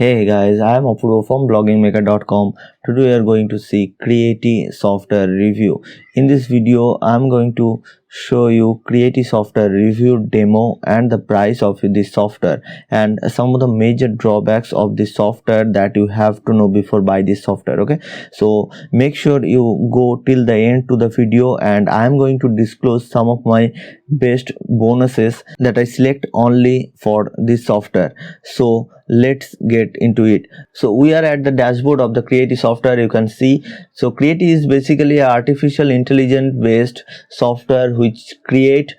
Hey guys, I am Apuro from bloggingmaker.com. Today we are going to see Creaite Software review. In this video, I am going to show you Creaite Software review demo and the price of this software and some of the major drawbacks of this software that you have to know before buy this software. Okay, so make sure you go till the end to the video, and I am going to disclose some of my best bonuses that I select only for this software. So let's get into it. So we are at the dashboard of the Creaite software. You can see, so Creaite is basically an artificial intelligence based software which create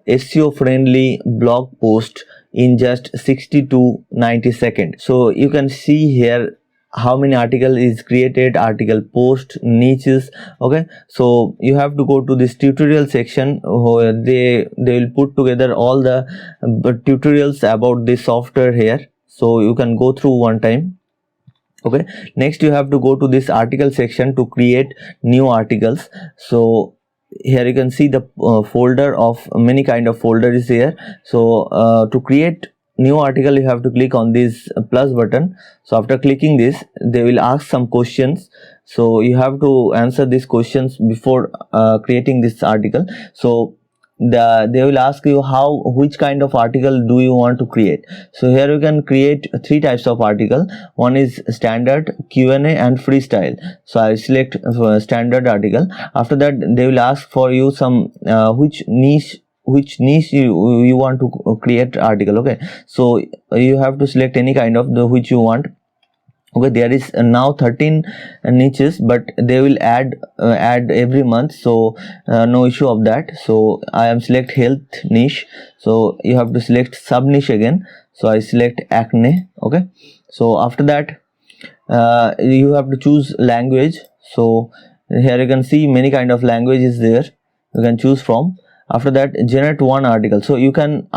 SEO friendly blog post in just 60 to 90 seconds. So you can see here how many article is created, article post, niches. Okay, so you have to go to this tutorial section where they will put together all the tutorials about this software here, so you can go through one time. Okay, next you have to go to this article section to create new articles. So here you can see the folder of many kind of folder is here. So to create new article, you have to click on this plus button. So after clicking this, they will ask some questions, so you have to answer these questions before creating this article. So they will ask you which kind of article do you want to create. So here you can create three types of article. One is standard, Q&A and freestyle. So I select standard article. After that, they will ask for you some which niche you want to create article. Okay, so you have to select any kind of the which you want. Okay, there is now 13 niches, but they will add every month, so no issue of that. So I am select health niche, so you have to select sub niche again. So I select acne. Okay, so after that you have to choose language. So here you can see many kind of languages there you can choose from. After that, generate one article. So you can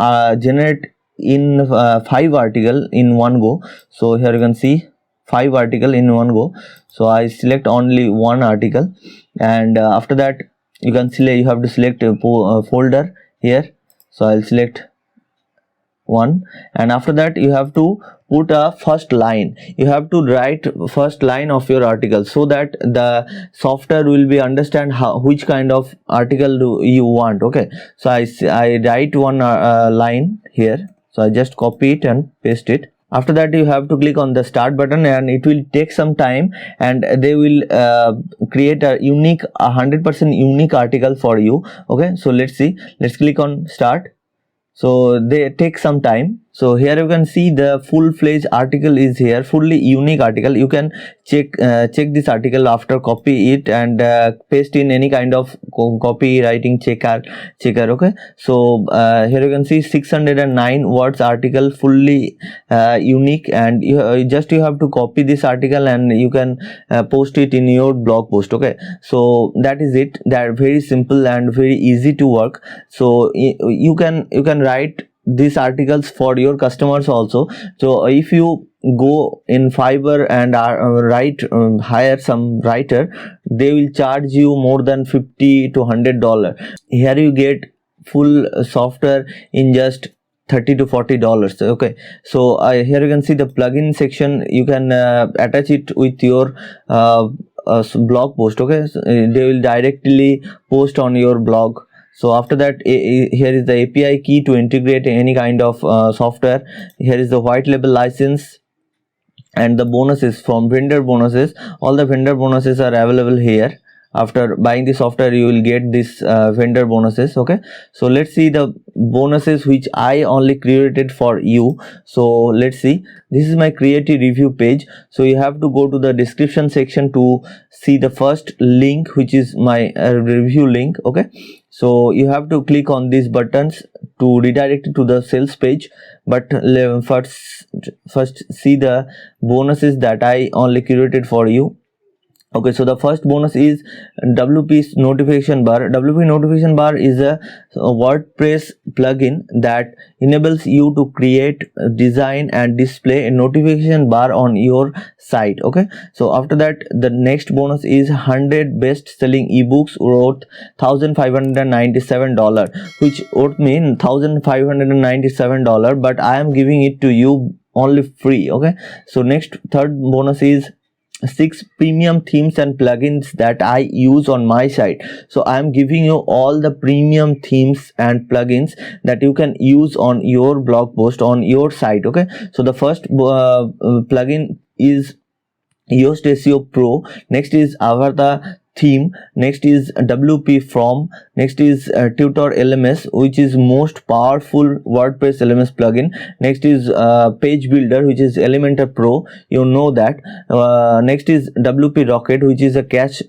generate in 5 article in one go. So here you can see 5 article in one go. So I select only one article, and after that you can select, you have to select a folder here. So I'll select one, and after that you have to put a first line. You have to write first line of your article so that the software will be understand which kind of article do you want. Okay, so I write one line here. So I just copy it and paste it. After that, you have to click on the start button, and it will take some time, and they will create a unique 100% unique article for you. Okay, so let's see. Let's click on start. So they take some time. So here you can see the full-fledged article is here, fully unique article. You can check this article after copy it and paste in any kind of copywriting checker. Okay, so here you can see 609 words article, fully unique, and you have to copy this article and you can post it in your blog post. Okay, so that is it. That very simple and very easy to work. So you can write these articles for your customers also. So if you go in Fiverr and hire some writer, they will charge you more than $50 to $100. Here you get full software in just $30 to $40. Okay, so here you can see the plugin section. You can attach it with your blog post. Okay, so they will directly post on your blog. So after that, here is the API key to integrate any kind of software. Here is the white label license, and the bonuses from vendor bonuses. All the vendor bonuses are available here. After buying the software, you will get this vendor bonuses. Okay, so let's see the bonuses which I only created for you. So let's see. This is my Creaite review page. So you have to go to the description section to see the first link, which is my review link. Okay, so you have to click on these buttons to redirect it to the sales page. But first see the bonuses that I only curated for you. Okay, so the first bonus is WP notification bar. WP notification bar is a WordPress plugin that enables you to create, design and display a notification bar on your site. Okay, so after that, the next bonus is 100 best selling ebooks worth $1,597, which would mean $1,597, but I am giving it to you only free. Okay, so next third bonus is 6 premium themes and plugins that I use on my site. So I am giving you all the premium themes and plugins that you can use on your blog post on your site. Okay, so the first plugin is Yoast SEO Pro, next is Avarta theme, next is WP From, next is Tutor LMS, which is most powerful WordPress LMS plugin, next is Page Builder, which is Elementor Pro, you know that. Next is WP Rocket, which is a cache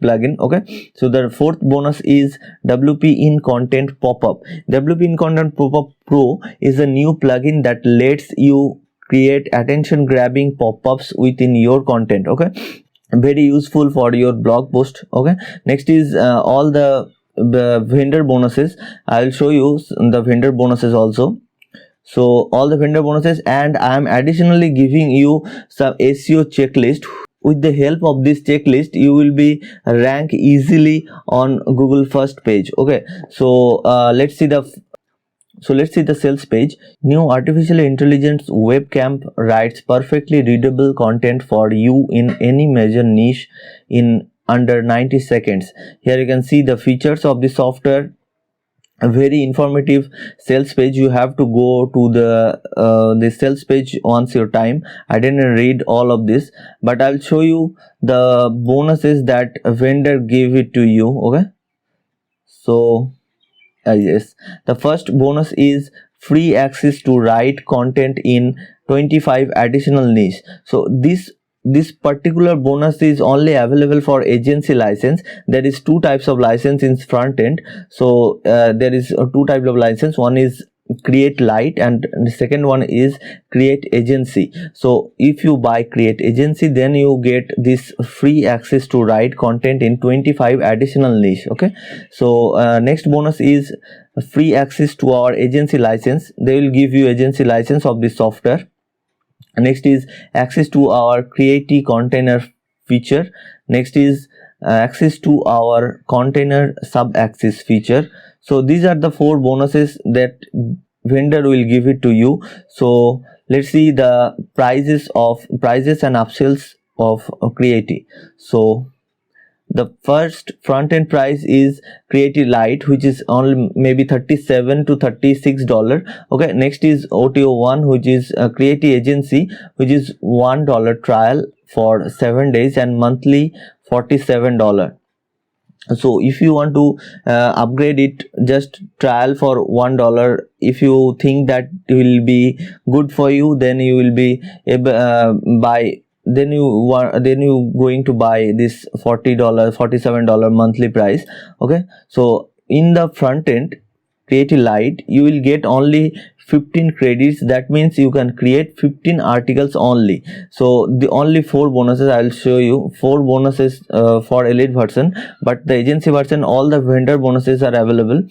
plugin. Okay, so the fourth bonus is WP In Content Pop-up. WP In Content Pop-up Pro is a new plugin that lets you create attention grabbing pop-ups within your content. Okay, very useful for your blog post. Okay, next is all the vendor bonuses. I'll show you the vendor bonuses also. So all the vendor bonuses, and I am additionally giving you some SEO checklist. With the help of this checklist, you will be rank easily on Google first page. Okay, so let's see the sales page. New artificial intelligence webcam writes perfectly readable content for you in any major niche in under 90 seconds. Here you can see the features of the software. A very informative sales page. You have to go to the sales page once your time. I didn't read all of this, but I'll show you the bonuses that a vendor gave it to you. Okay, so yes, the first bonus is free access to write content in 25 additional niche. So this particular bonus is only available for agency license. There is two types of license in front end. So there is two types of license. One is Create Lite and the second one is Create Agency. So if you buy Create Agency, then you get this free access to write content in 25 additional niche. Okay, so next bonus is free access to our agency license. They will give you agency license of this software. Next is access to our Creaite container feature. Next is access to our container sub-axis feature. So these are the 4 bonuses that vendor will give it to you. So let's see the prices and upsells of Creaite. So the first front-end price is Creaite Lite, which is only maybe $37 to $36. Okay, next is OTO1, which is Creaite Agency, which is $1 trial for 7 days and monthly $47. So if you want to upgrade it, just trial for $1. If you think that it will be good for you, then you will be then you going to buy this $47 monthly price. Okay, so in the front end Creaite Lite, you will get only 15 credits. That means you can create 15 articles only. So the only 4 bonuses I'll show you. 4 bonuses for elite version, but the agency version, all the vendor bonuses are available,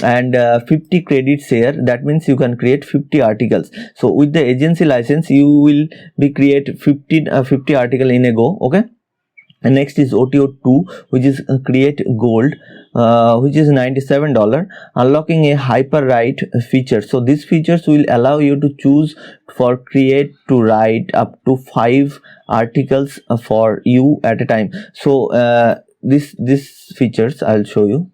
and 50 credits here. That means you can create 50 articles. So with the agency license, you will be create 50 article in a go. Okay, and next is OTO2, which is Create Gold, which is $97, unlocking a hyperwrite feature. So these features will allow you to choose for create to write up to 5 articles for you at a time. So this features I'll show you.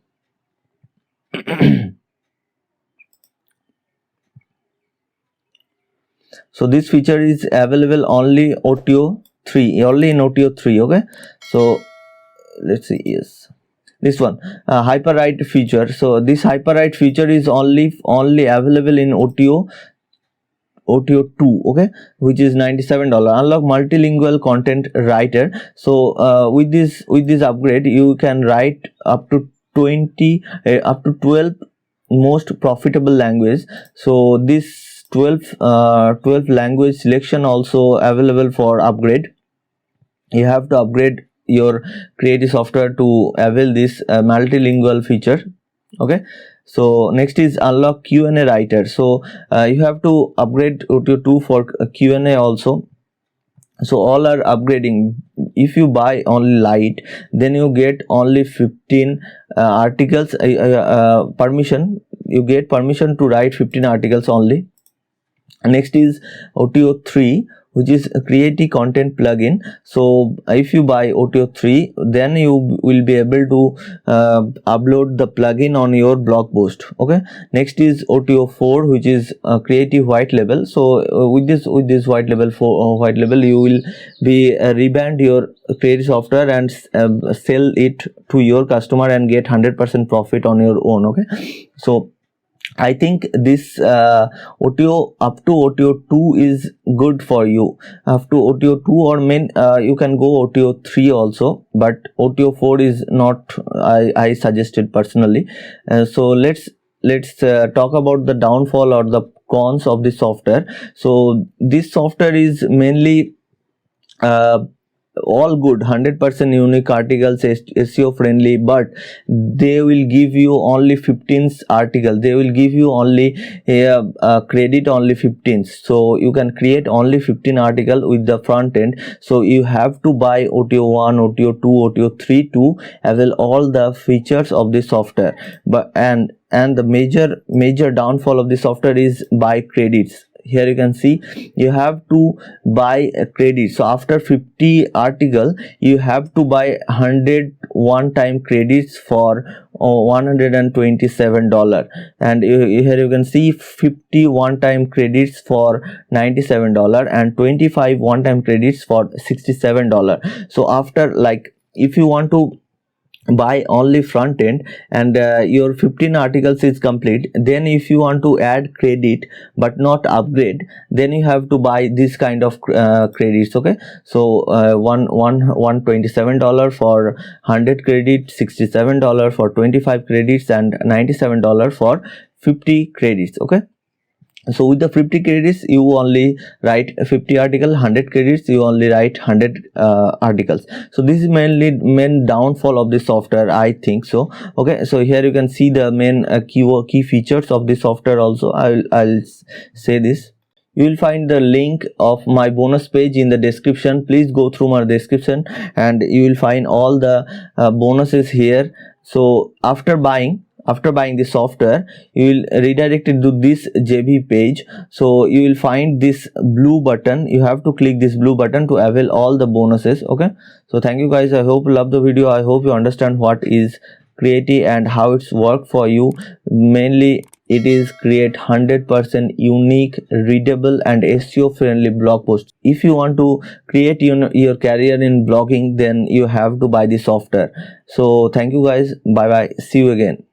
So this feature is available only OTO3, only in OTO3. Okay, so let's see. Yes, this one hyperwrite feature. So this hyperwrite feature is only available in OTO2. Okay, which is $97. Unlock multilingual content writer. So with this upgrade, you can write up to 12 most profitable language. So this 12 language selection also available for upgrade. You have to upgrade your Creaite software to avail this multilingual feature. Okay, so next is unlock Q&A writer. So you have to upgrade OTO2 for Q&A also. So all are upgrading. If you buy only Lite, then you get only 15 articles permission. You get permission to write 15 articles only. Next is OTO 3, which is a Creaite content plugin. So if you buy OTO 3, then you will be able to upload the plugin on your blog post. Okay. Next is OTO 4, which is Creative White Label. So with this white label you will be rebrand your Creative software and sell it to your customer and get 100% profit on your own. Okay. So I think this OTO up to OTO 2 is good for you. Up to OTO 2 or you can go OTO 3 also, but OTO 4 is not I suggested personally. So let's talk about the downfall or the cons of this software. So this software is mainly all good, 100% unique articles, SEO friendly, but they will give you only 15 articles. They will give you only credit only 15, so you can create only 15 article with the front end. So you have to buy OTO 1, OTO 2, OTO 3 to avail all the features of the software. But and the major downfall of the software is buy credits. Here you can see you have to buy a credit. So after 50 article you have to buy 100 one-time credits for $127, and here you can see 50 one-time credits for $97 and 25 one-time credits for $67. So after, like, if you want to buy only front end and your 15 articles is complete, then if you want to add credit but not upgrade, then you have to buy this kind of credits. Okay. So $127 for 100 credits, $67 for 25 credits, and $97 for 50 credits. Okay. So with the 50 credits you only write 50 article, 100 credits you only write 100 articles. So this is main downfall of the software, I think so. Okay. So here you can see the main key features of the software also. I'll say this. You will find the link of my bonus page in the description. Please go through my description and you will find all the bonuses here. So after buying the software, you will redirect it to this JB page. So you will find this blue button. You have to click this blue button to avail all the bonuses. Okay. So thank you guys. I hope you love the video. I hope you understand what is Creaite and how it's worked for you. Mainly it is create 100% unique, readable and SEO friendly blog posts. If you want to create your career in blogging, then you have to buy the software. So thank you guys. Bye bye. See you again.